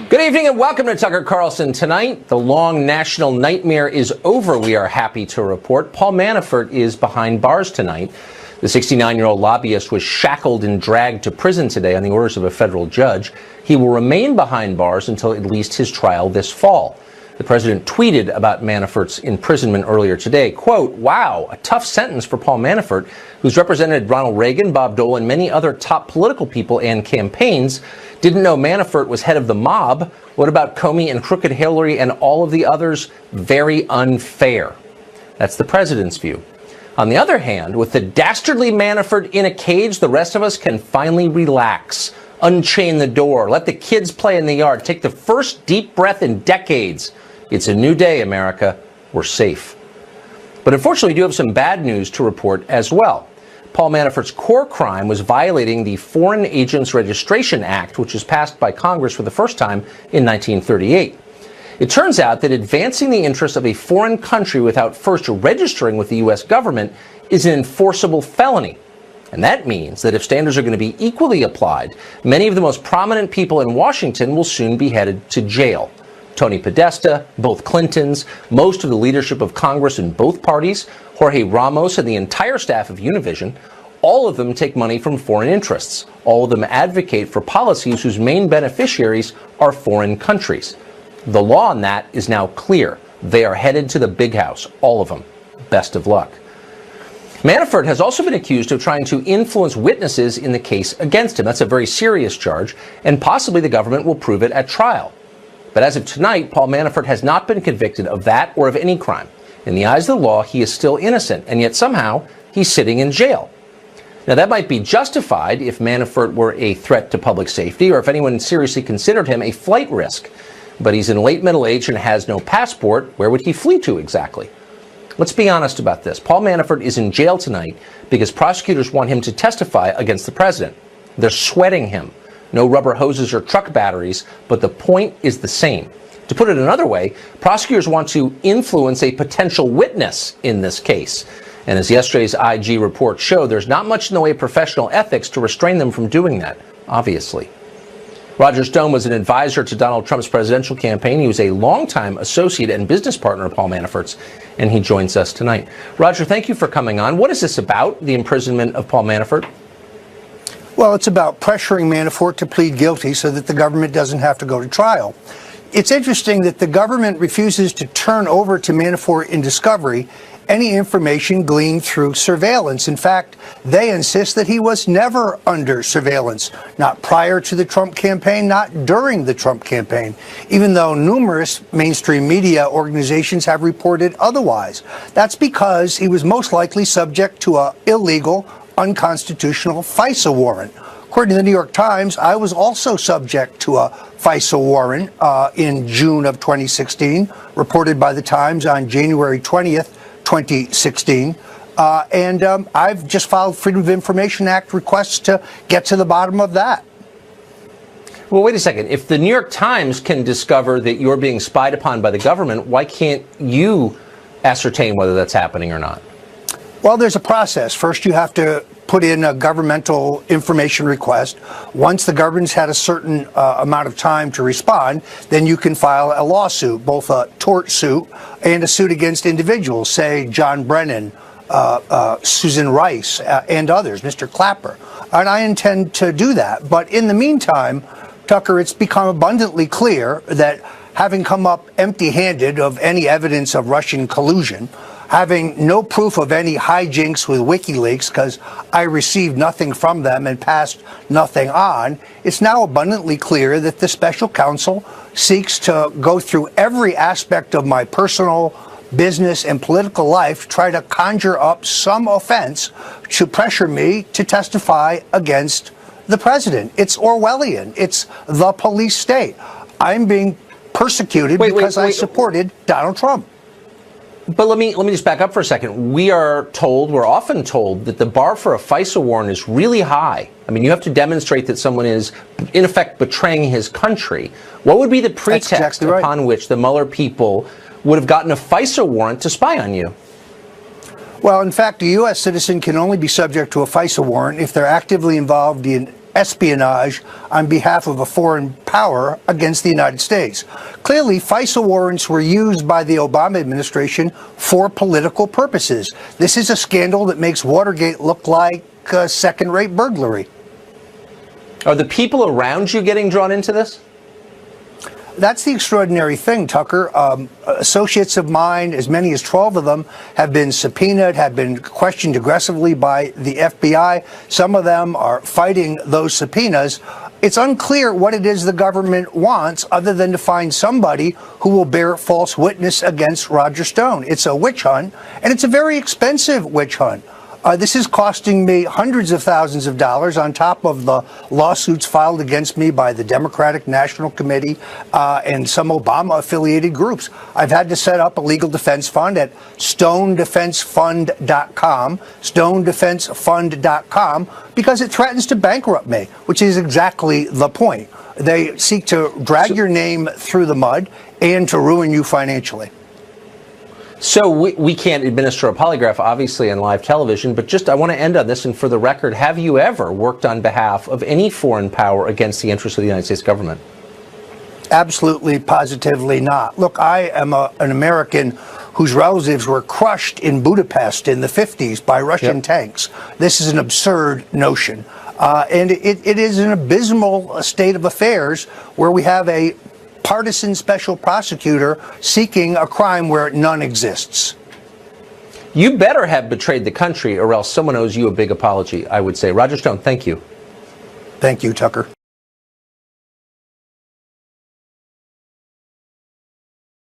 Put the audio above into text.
Good evening and welcome to Tucker Carlson Tonight. The long national nightmare is over, we are happy to report. Paul Manafort is behind bars tonight. The 69-year-old lobbyist was shackled and dragged to prison today on the orders of a federal judge. He will remain behind bars until at least his trial this fall. The president tweeted about Manafort's imprisonment earlier today, quote, "Wow, a tough sentence for Paul Manafort, who's represented Ronald Reagan, Bob Dole, and many other top political people and campaigns. Didn't know Manafort was head of the mob. What about Comey and Crooked Hillary and all of the others? Very unfair." That's the president's view. On the other hand, with the dastardly Manafort in a cage, the rest of us can finally relax, unchain the door, let the kids play in the yard, take the first deep breath in decades. It's a new day, America. We're safe. But unfortunately, we do have some bad news to report as well. Paul Manafort's core crime was violating the Foreign Agents Registration Act, which was passed by Congress for the first time in 1938. It turns out that advancing the interests of a foreign country without first registering with the U.S. government is an enforceable felony. And that means that if standards are going to be equally applied, many of the most prominent people in Washington will soon be headed to jail. Tony Podesta, both Clintons, most of the leadership of Congress in both parties, Jorge Ramos and the entire staff of Univision, all of them take money from foreign interests. All of them advocate for policies whose main beneficiaries are foreign countries. The law on that is now clear. They are headed to the big house, all of them. Best of luck. Manafort has also been accused of trying to influence witnesses in the case against him. That's a very serious charge, and possibly the government will prove it at trial. But as of tonight, Paul Manafort has not been convicted of that or of any crime. In the eyes of the law, he is still innocent, and yet somehow he's sitting in jail. Now, that might be justified if Manafort were a threat to public safety or if anyone seriously considered him a flight risk. But he's in late middle age and has no passport. Where would he flee to exactly? Let's be honest about this. Paul Manafort is in jail tonight because prosecutors want him to testify against the president. They're sweating him. No rubber hoses or truck batteries, but the point is the same. To put it another way, prosecutors want to influence a potential witness in this case. And as yesterday's IG report showed, there's not much in the way of professional ethics to restrain them from doing that, obviously. Roger Stone was an advisor to Donald Trump's presidential campaign. He was a longtime associate and business partner of Paul Manafort's, and he joins us tonight. Roger, thank you for coming on. What is this about, the imprisonment of Paul Manafort? Well, it's about pressuring Manafort to plead guilty so that the government doesn't have to go to trial. It's interesting that the government refuses to turn over to Manafort in discovery any information gleaned through surveillance. In fact, they insist that he was never under surveillance, not prior to the Trump campaign, not during the Trump campaign, even though numerous mainstream media organizations have reported otherwise. That's because he was most likely subject to an illegal, unconstitutional FISA warrant. According to the New York Times, I was also subject to a FISA warrant in June of 2016, reported by the Times on January 20th, 2016. And I've just filed Freedom of Information Act requests to get to the bottom of that. Well, wait a second. If the New York Times can discover that you're being spied upon by the government, why can't you ascertain whether that's happening or not? Well, there's a process. First, you have to put in a governmental information request. Once the government's had a certain amount of time to respond, then you can file a lawsuit, both a tort suit and a suit against individuals, say John Brennan, Susan Rice, and others, Mr. Clapper. And I intend to do that. But in the meantime, Tucker, it's become abundantly clear that having come up empty-handed of any evidence of Russian collusion, having no proof of any hijinks with WikiLeaks, because I received nothing from them and passed nothing on, it's now abundantly clear that the special counsel seeks to go through every aspect of my personal, business, and political life to try to conjure up some offense to pressure me to testify against the president. It's Orwellian. It's the police state. I'm being persecuted because I supported Donald Trump. But let me just back up for a second. We're often told that the bar for a FISA warrant is really high. I mean, you have to demonstrate that someone is, in effect, betraying his country. What would be the pretext upon which the Mueller people would have gotten a FISA warrant to spy on you? Well, in fact, a U.S. citizen can only be subject to a FISA warrant if they're actively involved in espionage on behalf of a foreign power against the United States. Clearly, FISA warrants were used by the Obama administration for political purposes. This is a scandal that makes Watergate look like second-rate burglary. Are the people around you getting drawn into this? That's the extraordinary thing, Tucker. Associates of mine, as many as 12 of them, have been subpoenaed, have been questioned aggressively by the FBI. Some of them are fighting those subpoenas. It's unclear what it is the government wants other than to find somebody who will bear false witness against Roger Stone. It's a witch hunt, and it's a very expensive witch hunt. This is costing me hundreds of thousands of dollars on top of the lawsuits filed against me by the Democratic National Committee and some Obama-affiliated groups. I've had to set up a legal defense fund at stonedefensefund.com, stonedefensefund.com, because it threatens to bankrupt me, which is exactly the point. They seek to drag your name through the mud and to ruin you financially. So we can't administer a polygraph, obviously, on live television, but just I want to end on this, and for the record, have you ever worked on behalf of any foreign power against the interests of the United States government? Absolutely, positively not. Look, I am an American whose relatives were crushed in Budapest in the 50s by Russian tanks. This is an absurd notion. And it is an abysmal state of affairs where we have a partisan special prosecutor seeking a crime where none exists. You better have betrayed the country, or else someone owes you a big apology, I would say. Roger Stone, thank you. Thank you, Tucker.